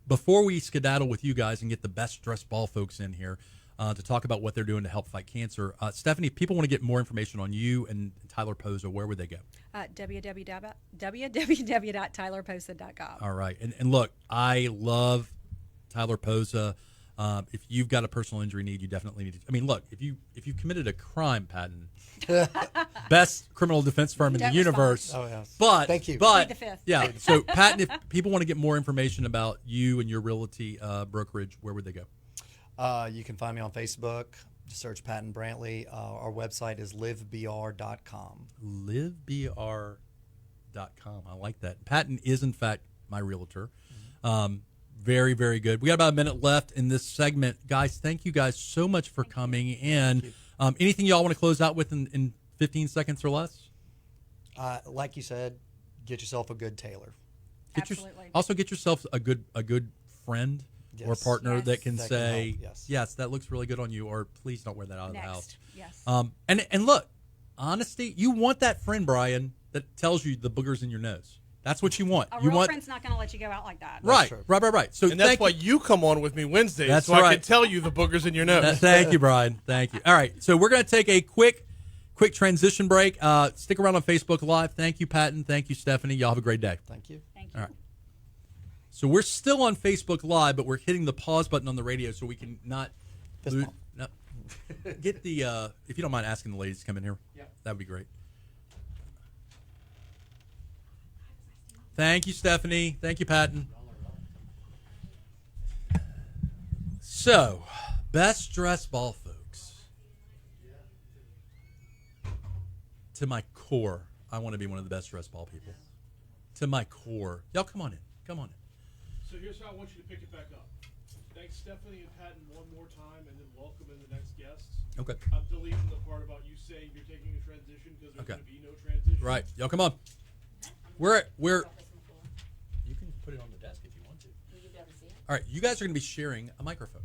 Before we skedaddle with you guys and get the best dressed ball folks in here to talk about what they're doing to help fight cancer, Stephanie, if people want to get more information on you and Tyler Possa, where would they go? www.tylerpossa.com. All right. And look, I love Tyler Possa. If you've got a personal injury need, you definitely need to. I mean, look, if you committed a crime, Patton, best criminal defense firm in the universe. Oh, yes. But thank you. But Plead the fifth. yeah, so Patton, if people want to get more information about you and your realty brokerage, where would they go? You can find me on Facebook. Just search Patton Brantley. Our website is livebr.com. Livebr.com. I like that. Patton is, in fact, my realtor. Very, very good. We got about a minute left in this segment. Guys, thank you guys so much for coming in. Anything y'all want to close out with in 15 seconds or less? Like you said, get yourself a good tailor. Absolutely. Also, get yourself a good friend or partner Yes. that can That can say, help, yes. yes, that looks really good on you, or please don't wear that out of the house. Yes. And look, honesty, you want that friend, Brian, that tells you the boogers in your nose. That's what you want. A You real want friend's not going to let you go out like that. right. true. So And that's thank why you. you come on with me Wednesdays, That's so I right. can tell you the boogers in your nose. Thank you, Brian. Thank you. All right, so we're going to take a quick transition break. Stick around on Facebook Live. Thank you, Patton. Thank you, Stephanie. Y'all have a great day. Thank you. Thank you. All right. So we're still on Facebook Live, but we're hitting the pause button on the radio so we can not Fist lose. bump. No. Get the if you don't mind asking the ladies to come in here. Yeah. That would be great. Thank you, Stephanie. Thank you, Patton. So, best dressed ball folks. To my core, I want to be one of the best dressed ball people. To my core. Y'all come on in. Come on in. So here's how I want you to pick it back up. Thanks Stephanie and Patton one more time, and then welcome in the next guests. Okay. I'm deleting the part about you saying you're taking a transition because there's Okay. going to be no transition. Right. Y'all come on. We're you can put it on the desk if you want to. All right, you guys are going to be sharing a microphone.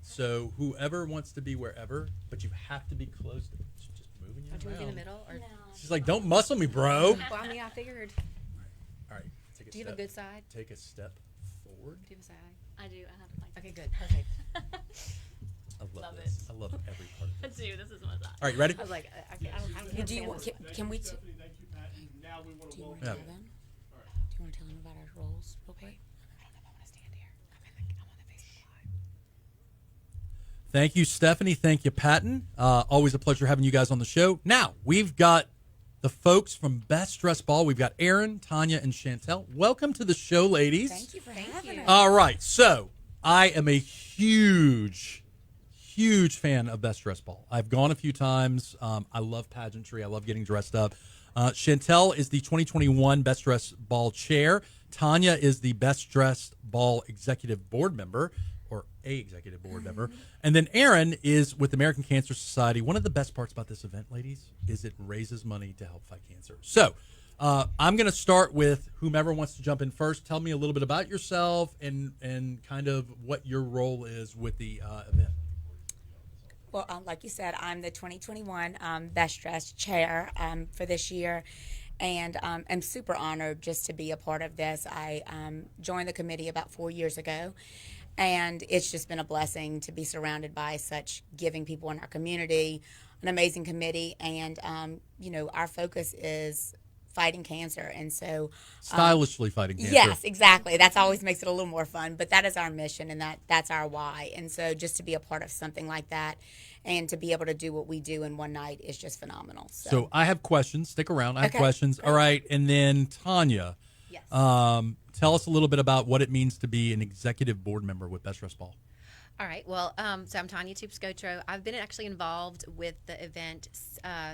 So whoever wants to be wherever, but you have to be close to it. Just moving you Do we around. in the middle? Or? She's like, don't muscle me, bro. Well, I mean, I figured. All right, take a Do you have a good side? Take a step forward. Do you have a side? I do. I have like. Okay, good. Perfect. I love Love this. I love every part of I this. do. This is my side. All right, ready? I was like, I don't Do you want, Thank can you, we? Stephanie. Thank you, Patton. Now we want to Do you want welcome. to tell Yeah. them? Do you want to tell them about our roles real quick? I don't know if I want to stand here. I'm on the Facebook Live. Thank you, Stephanie. Thank you, Patton. Always a pleasure having you guys on the show. Now, we've got the folks from Best Dressed Ball. We've got Errin, Tonya, and Chantelle. Welcome to the show, ladies. Thank you for having us. All right, so I am a huge fan of Best Dressed Ball. I've gone a few times. I love pageantry. I love getting dressed up. Chantelle is the 2021 Best Dressed Ball chair. Tonya is the Best Dressed Ball executive board member, or a executive board member. And then Errin is with the American Cancer Society. One of the best parts about this event, ladies, is it raises money to help fight cancer. So I'm going to start with whomever wants to jump in first. Tell me a little bit about yourself and kind of what your role is with the event. Well, like you said, I'm the 2021 Best Dressed Chair for this year, and I'm super honored just to be a part of this. I joined the committee about 4 years ago, and it's just been a blessing to be surrounded by such giving people in our community, an amazing committee, and our focus is fighting cancer, and so Stylishly fighting cancer. yes, exactly. That's always makes it a little more fun, but that is our mission, and that's our why. And so just to be a part of something like that and to be able to do what we do in one night is just phenomenal. So I have questions. Stick around. I have Okay. questions. All right. And then Tonya, yes. tell us a little bit about what it means to be an executive board member with Best Dressed Ball. All right. Well, so I'm Tonya Gautreau. I've been actually involved with the event.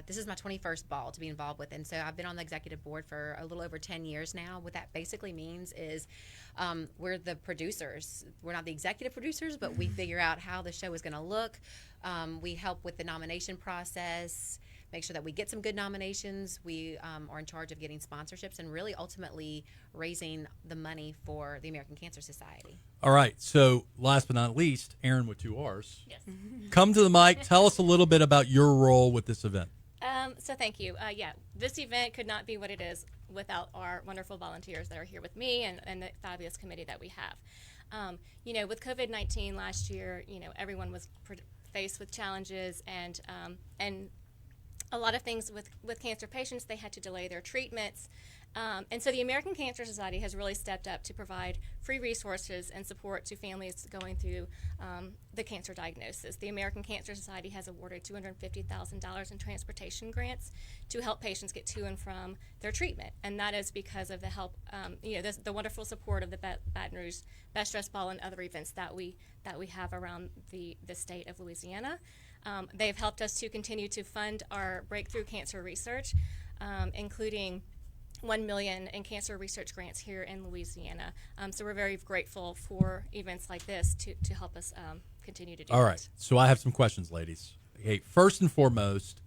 This is my 21st ball to be involved with, and so I've been on the executive board for a little over 10 years now. What that basically means is We're the producers. We're not the executive producers, but we figure out how the show is going to look. We help with the nomination process, make sure that we get some good nominations. We are in charge of getting sponsorships and really ultimately raising the money for the American Cancer Society. All right. So last but not least, Errin with 2 R's. Yes. Come to the mic. Tell us a little bit about your role with this event. So thank you. Yeah, this event could not be what it is without our wonderful volunteers that are here with me and the fabulous committee that we have. With COVID-19 last year, everyone was faced with challenges and a lot of things with cancer patients. They had to delay their treatments. And so the American Cancer Society has really stepped up to provide free resources and support to families going through the cancer diagnosis. The American Cancer Society has awarded $250,000 in transportation grants to help patients get to and from their treatment. And that is because of the help, the wonderful support of the Baton Rouge Best Dressed Ball and other events that we have around the state of Louisiana. They've helped us to continue to fund our breakthrough cancer research, including $1 million in cancer research grants here in Louisiana. So we're very grateful for events like this to help us continue to do All that. right. So I have some questions, ladies. Okay, first and foremost,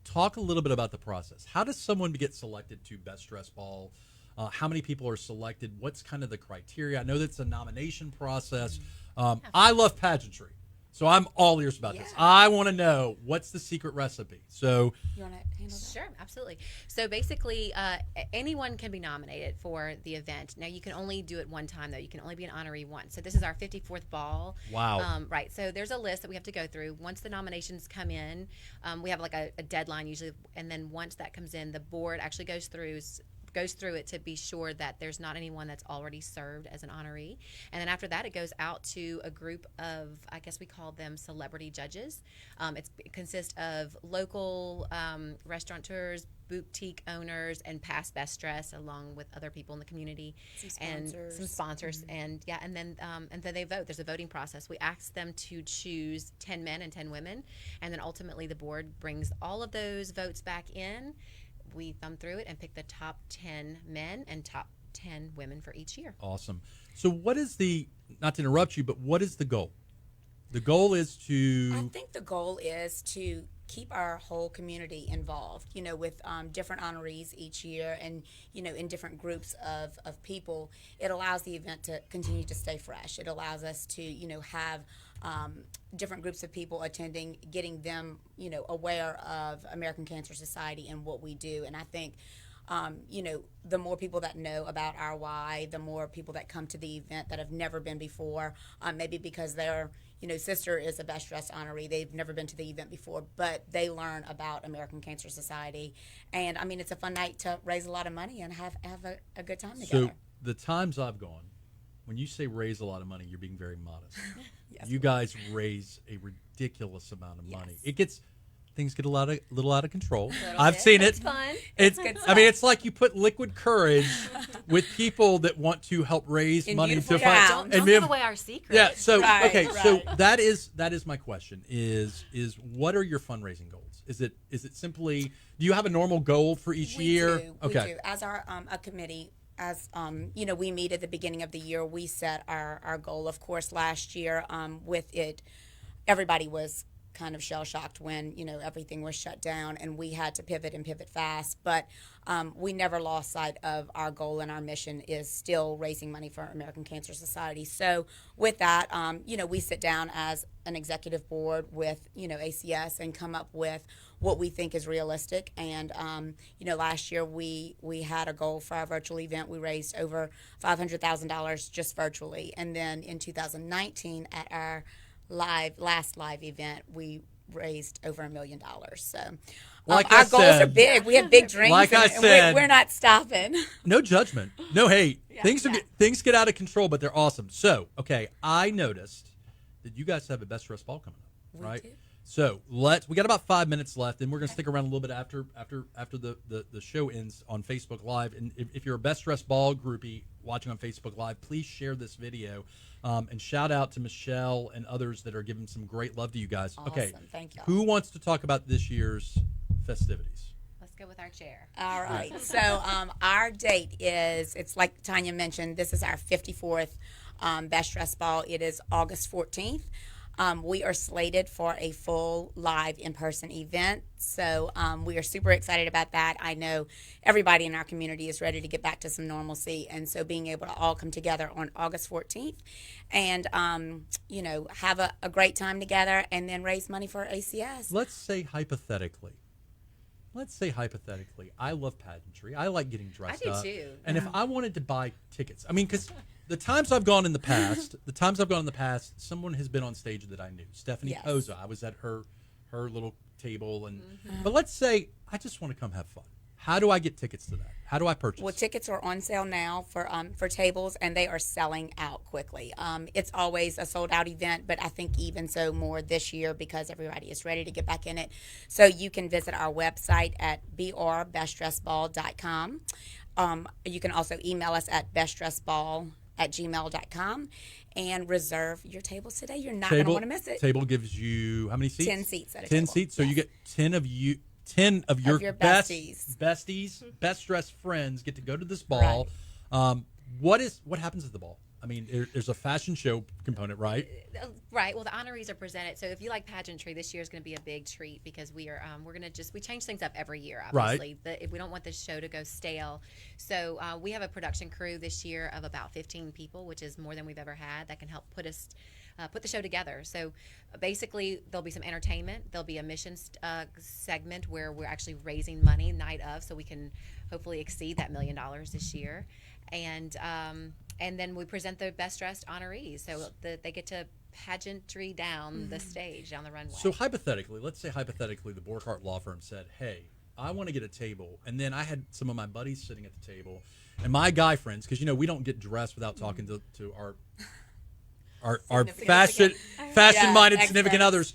talk a little bit about the process. How does someone get selected to Best Dressed Ball? How many people are selected? What's kind of the criteria? I know that's a nomination process. I love pageantry. So I'm all ears about this. I want to know, what's the secret recipe? So You want to handle that? Sure, absolutely. So basically, anyone can be nominated for the event. Now, you can only do it one time, though. You can only be an honoree once. So this is our 54th ball. Wow. Right. So there's a list that we have to go through. Once the nominations come in, we have like a deadline usually, and then once that comes in, the board actually goes through it to be sure that there's not anyone that's already served as an honoree. And then after that, it goes out to a group of, I guess we call them celebrity judges. It consists of local restaurateurs, boutique owners, and past best dress, along with other people in the community. And some sponsors. And then they vote. There's a voting process. We ask them to choose 10 men and 10 women. And then ultimately the board brings all of those votes back in. We thumb through it and pick the top 10 men and top 10 women for each year. Awesome. So what is not to interrupt you, but what is the goal? The goal is to... I think the goal is to keep our whole community involved, with different honorees each year and, in different groups of people. It allows the event to continue to stay fresh. It allows us to, have different groups of people attending, getting them, aware of American Cancer Society and what we do. And I think, the more people that know about our why, the more people that come to the event that have never been before, maybe because their, sister is a Best Dressed honoree. They've never been to the event before, but they learn about American Cancer Society. And, it's a fun night to raise a lot of money and have a good time together. So the times I've gone, when you say raise a lot of money, you're being very modest. Yes, you guys raise a ridiculous amount of money. Things get a little out of control. I've seen it. It's fun. It's like you put liquid courage with people that want to help raise money to gowns. Don't give away our secret. Yeah. So Right. so that is my question. Is what are your fundraising goals? Is it simply, do you have a normal goal for each year? We do. As our a committee, as we meet at the beginning of the year, we set our goal. Of course, last year with it, everybody was kind of shell-shocked when everything was shut down, and we had to pivot fast, but we never lost sight of our goal, and our mission is still raising money for American Cancer Society. So with that, we sit down as an executive board with ACS and come up with what we think is realistic. And last year we had a goal for our virtual event. We raised over $500,000 just virtually, and then in 2019 at our last live event, we raised over $1 million. So our goals are big. We have big dreams. Like I said, we're not stopping. No judgment, no hate. Things get out of control, but they're awesome. So, okay, I noticed that you guys have a Best Dressed Ball coming up, right? We do. So we got about 5 minutes left, and we're going to stick around a little bit after the show ends on Facebook Live. And if you're a Best Dressed Ball groupie watching on Facebook Live, please share this video. And shout out to Michelle and others that are giving some great love to you guys. Awesome. Okay, Thank y'all. who wants to talk about this year's festivities? Let's go with our chair. All right. So our date is, it's like Tonya mentioned, this is our 54th Best Dress Ball. It is August 14th. We are slated for a full live in-person event. So we are super excited about that. I know everybody in our community is ready to get back to some normalcy. And so being able to all come together on August 14th and, have a great time together and then raise money for ACS. Let's say hypothetically, I love pageantry. I like getting dressed up. I do too. And if I wanted to buy tickets, I mean, because the times I've gone in the past, someone has been on stage that I knew. Stephanie Yes. Possa. I was at her little table, and but let's say I just want to come have fun. How do I get tickets to that? How do I purchase? Well, tickets are on sale now for tables, and they are selling out quickly. It's always a sold-out event, but I think even so more this year because everybody is ready to get back in it. So you can visit our website at brbestdressball.com. You can also email us at bestdressball@gmail.com and reserve your tables today. You're not going to want to miss it. Table gives you how many seats? 10 seats at a 10 table. seats. So you get 10 of your best besties. best dressed friends get to go to this ball. What happens at the ball? I mean, there's a fashion show component, right? Right. Well, the honorees are presented. So if you like pageantry, this year is going to be a big treat because we're going to we change things up every year. Obviously, we don't want this show to go stale. So we have a production crew this year of about 15 people, which is more than we've ever had. That can help put the show together. So basically, there'll be some entertainment. There'll be a mission segment where we're actually raising money night of, so we can hopefully exceed that $1 million this year. And then we present the best dressed honorees, so they get to pageantry down the stage, down the runway. So let's say hypothetically, the Borchardt Law Firm said, "Hey, I want to get a table," and then I had some of my buddies sitting at the table, and my guy friends, because we don't get dressed without talking to our fashion-minded significant others.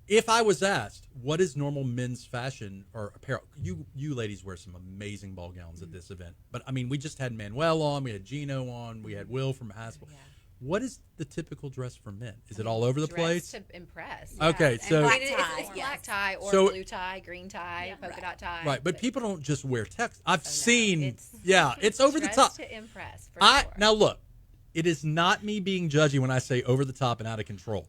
If I was asked, what is normal men's fashion or apparel? You ladies wear some amazing ball gowns at this event. But, I mean, we just had Manuel on. We had Geno on. We had Will from Haspel. Yeah. What is the typical dress for men? Is it all over the place? To impress. Okay, yeah. so it's black tie or blue tie, green tie, polka dot tie. Right, but people don't just wear text. I've seen, it's over the top. To impress, for sure. Now, look, it is not me being judgy when I say over the top and out of control.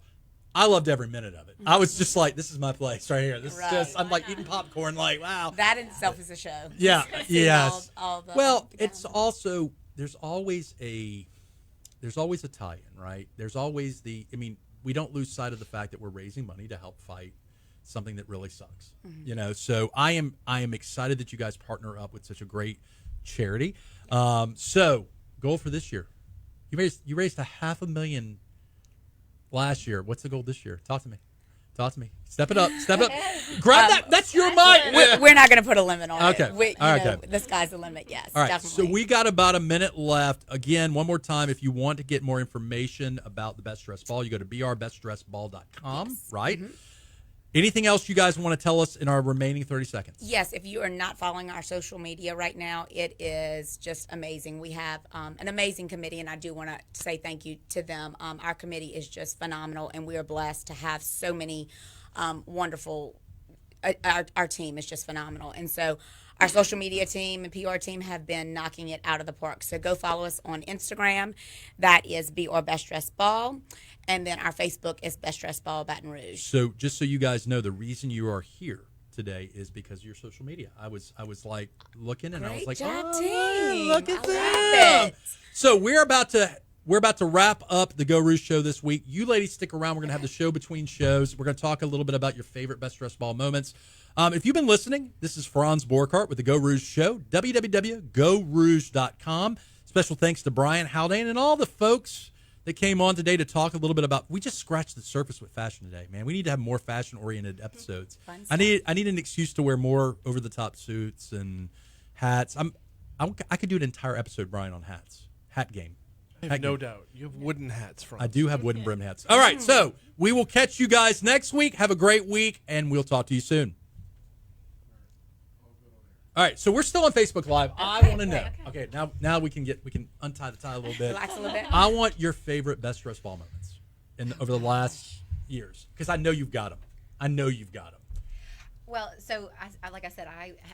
I loved every minute of it. I was just like, this is my place right here. This is just, I'm like eating popcorn, like, wow. That in itself is a show. Yeah, yes. Well, it's also, there's always a tie-in, right? There's always we don't lose sight of the fact that we're raising money to help fight something that really sucks. So I am excited that you guys partner up with such a great charity. So goal for this year. You raised $500,000 last year. What's the goal this year? Talk to me. Step it up. Grab that. That's your mic. We're not going to put a limit on it. Okay. The sky's the limit, yes. All right. Definitely. So we got about a minute left. Again, one more time, if you want to get more information about the Best Dress Ball, you go to brbestdressball.com, right? Mm-hmm. Anything else you guys want to tell us in our remaining 30 seconds? Yes, if you are not following our social media right now, it is just amazing. We have an amazing committee, and I do want to say thank you to them. Our committee is just phenomenal, and we are blessed to have so many wonderful our team is just phenomenal. And so our social media team and PR team have been knocking it out of the park. So go follow us on Instagram. That is Best Dress Ball. And then our Facebook is Best Dress Ball Baton Rouge. So just so you guys know, the reason you are here today is because of your social media. I was like looking and I was like, team. Look at them. So we're about to wrap up the Geaux Rouge show this week. You ladies stick around. We're going to have the show between shows. We're going to talk a little bit about your favorite Best Dress Ball moments. If you've been listening, this is Franz Borchardt with the Geaux Rouge show, www.gauxrouge.com. Special thanks to Brian Haldane and all the folks that came on today to talk a little bit about. We just scratched the surface with fashion today, man. We need to have more fashion-oriented episodes. I need an excuse to wear more over-the-top suits and hats. I could do an entire episode, Brian, on hats. Hat game. I have no doubt. You have wooden hats, Franz. I do have wooden brim hats. All right, so we will catch you guys next week. Have a great week, and we'll talk to you soon. All right, so we're still on Facebook Live. I want to know. Okay, now we can untie the tie a little bit. Relax a little bit. I want your favorite Best Dress Ball moments over the last years, because I know you've got them. Well, so like I said,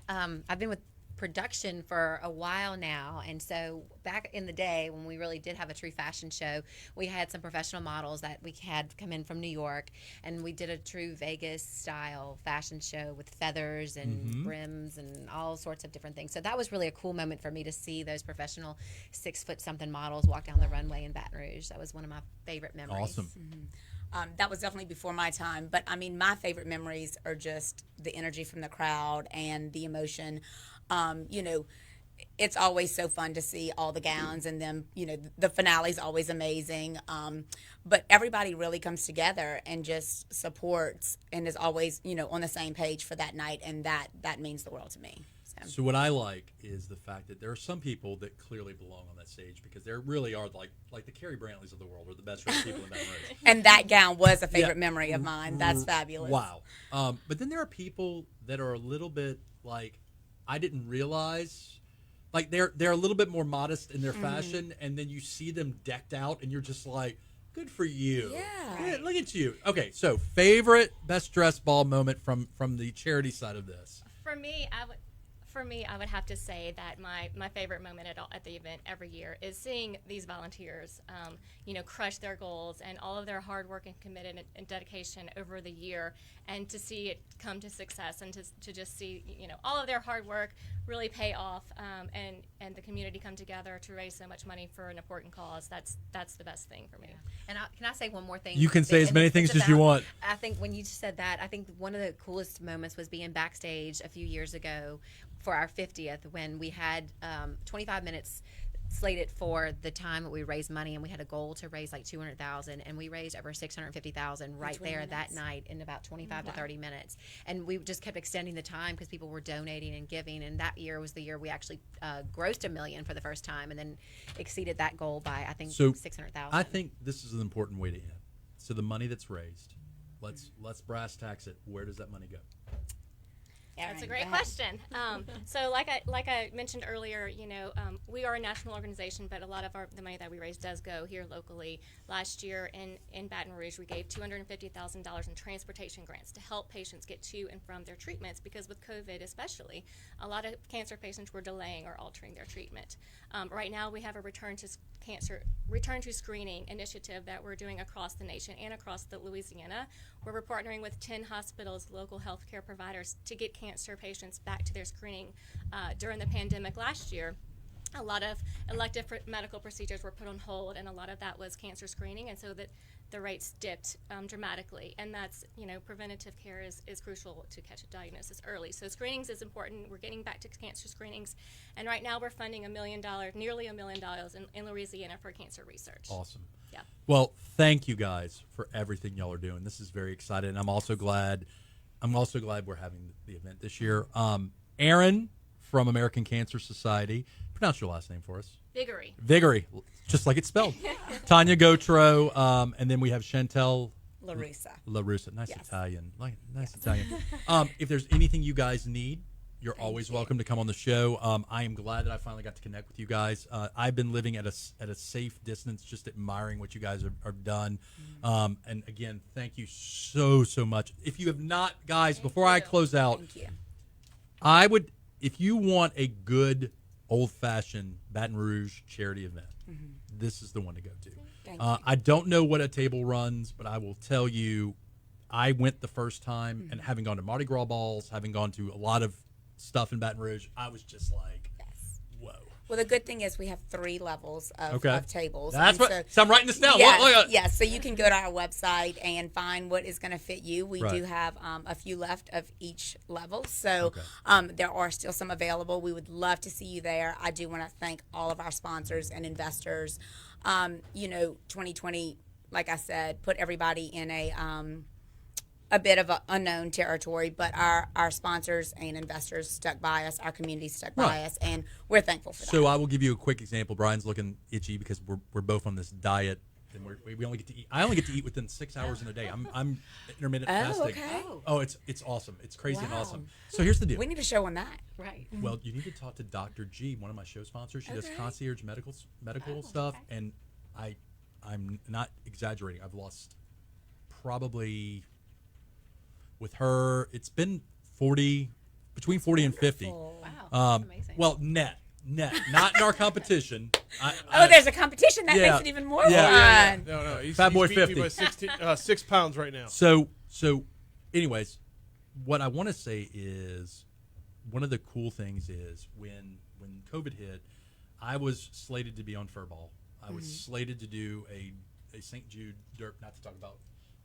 I've been with production for a while now, and so back in the day when we really did have a true fashion show, we had some professional models that we had come in from New York, and we did a true Vegas style fashion show with feathers and brims and all sorts of different things. So that was really a cool moment for me to see those professional 6 foot something models walk down the runway in Baton Rouge. That was one of my favorite memories. Awesome. That was definitely before my time, but I mean, my favorite memories are just the energy from the crowd and the emotion. You know, it's always so fun to see all the gowns, and then, you know, the finale's always amazing. But everybody really comes together and just supports and is always, you know, on the same page for that night, and that means the world to me. So what I like is the fact that there are some people that clearly belong on that stage, because there really are like the Carrie Brantleys of the world, or the best dressed people in Baton Rouge. And that gown was a favorite memory of mine. That's fabulous. Wow. But then there are people that are a little bit like, I didn't realize, like they're a little bit more modest in their fashion, and then you see them decked out, and you're just like, good for you. Yeah. Look at you. Okay, so favorite best dressed ball moment from the charity side of this. For me, I would have to say that my favorite moment at the event every year is seeing these volunteers, crush their goals and all of their hard work and commitment and dedication over the year, and to see it come to success, and to just see, all of their hard work really pay off, and the community come together to raise so much money for an important cause. That's the best thing for me. And can I say one more thing? You can say as many things as you want. I think when you said that, I think one of the coolest moments was being backstage a few years ago for our 50th, when we had 25 minutes slated for the time that we raised money, and we had a goal to raise like $200,000, and we raised over $650,000 right there that night in about 25 to 30 minutes. And we just kept extending the time because people were donating and giving. And that year was the year we actually grossed $1 million for the first time, and then exceeded that goal by, I think, 600,000. I think this is an important way to end. So the money that's raised, let's brass tacks it. Where does that money go? That's a great question. So like I mentioned earlier, we are a national organization, but a lot of the money that we raise does go here locally. Last year in Baton Rouge, we gave $250,000 in transportation grants to help patients get to and from their treatments, because with COVID especially, a lot of cancer patients were delaying or altering their treatment. Right now, we have a return to screening initiative that we're doing across the nation and across the Louisiana, where we're partnering with 10 hospitals, local healthcare providers, to get cancer patients back to their screening. During the pandemic last year, a lot of elective medical procedures were put on hold, and a lot of that was cancer screening, and so that the rates dipped dramatically. And that's, preventative care is crucial to catch a diagnosis early. So screenings is important. We're getting back to cancer screenings, and right now we're funding nearly $1 million in Louisiana for cancer research. Awesome. Yeah. Well, thank you guys for everything y'all are doing. This is very exciting, and I'm also glad we're having the event this year. Errin from American Cancer Society. Pronounce your last name for us. Viguerie, just like it's spelled. Tonya Gautreau, and then we have Chantelle. Larussa. Nice. Yes. Italian. Italian. If there's anything you guys need, you're always welcome to come on the show. I am glad that I finally got to connect with you guys. I've been living at a safe distance, just admiring what you guys have done. And again, thank you so much. If you have not, guys, before I close out, Thank you. I would, if you want a good old-fashioned Baton Rouge charity event, this is the one to go to. Thank you. I don't know what a table runs, but I will tell you, I went the first time, and having gone to Mardi Gras balls, having gone to a lot of stuff in Baton Rouge, I was just like, whoa. Well, the good thing is we have 3 levels of tables. That's And what. So I'm writing this down. Yes, so you can go to our website and find what is going to fit you. We do have a few left of each level, so there are still some available. We would love to see you there. I do want to thank all of our sponsors and investors. 2020, like I said, put everybody in a bit of an unknown territory, but our sponsors and investors stuck by us, our community stuck by us, and we're thankful for that. So I will give you a quick example. Brian's looking itchy because we're both on this diet, and we only get to eat. I only get to eat within 6 hours in a day. I'm intermittent fasting. Okay. Oh, it's awesome. It's crazy and awesome. So here's the deal. We need a show on that. Right. Well, you need to talk to Dr. G, one of my show sponsors. She does concierge medical stuff, and I'm not exaggerating. I've lost probably, with her, it's been between 40 and 50. Wow, that's amazing. Well, net, not in our competition. There's a competition that makes it even more fun. No, he's Fat Boy beat me 50. by 6 pounds right now. So, anyways, what I want to say is one of the cool things is when COVID hit, I was slated to be on Furball. I was slated to do a St. Jude Derby, not to talk about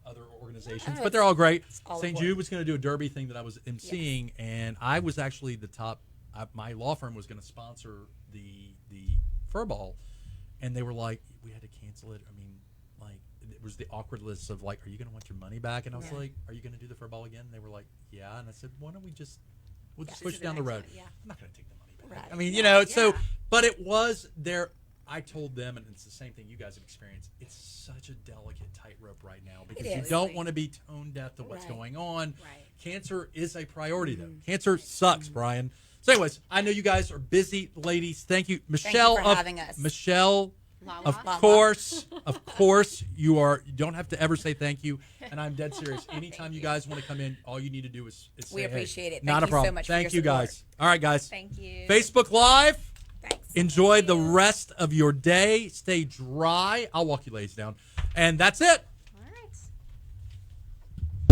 other organizations, but they're all great. St. Jude was going to do a Derby thing that I was emceeing, and I was actually the top. My law firm was going to sponsor the Furball, and they were like, we had to cancel it. I mean, like, it was the awkward list of like, are you going to want your money back? And I was like, are you going to do the Furball again? And they were like, yeah. And I said, why don't we'll just push it down the road. Yeah. I'm not going to take the money back. Right. I mean, so, but it was there. I told them, and it's the same thing you guys have experienced. It's such a delicate tightrope right now because you don't want to be tone deaf to what's going on. Right. Cancer is a priority, though. Cancer sucks, Brian. So, anyways, I know you guys are busy, ladies. Thank you, Michelle. Thank you for having us. Michelle, Lala. of course, you are. You don't have to ever say thank you, and I'm dead serious. Anytime you guys want to come in, all you need to do is say, We appreciate it. Not Thank a you problem. so much for Thank your you, guys. All right, guys. Thank you. Facebook Live. Thanks. Enjoy the rest of your day. Stay dry. I'll walk you ladies down. And that's it.